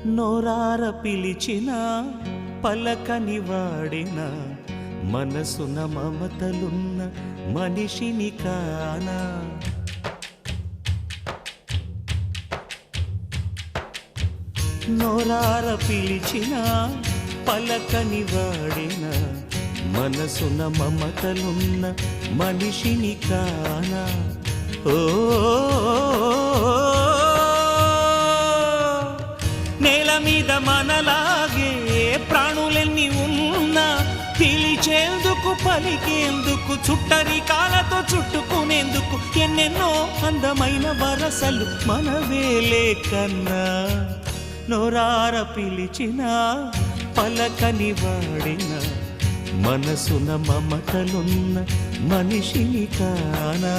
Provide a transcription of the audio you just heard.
నోరార పిలిచిన పలకని వాడిన మనసున మమతలున్న మనిషిని కానా. నోరార పిలిచిన పలకని వాడిన మనసున మమతలున్న మనిషిని కానా. ఓ నేల మీద మనలాగే ప్రాణులెన్ని ఉన్నా పిలిచేందుకు పలికేందుకు చుట్టరికాలతో చుట్టుకునేందుకు ఎన్నెన్నో అందమైన వరసలు మనవేలే కన్నా. నోరార పిలిచిన పలకని వాడిన మనసున మమతలున్న మనిషిని కానా.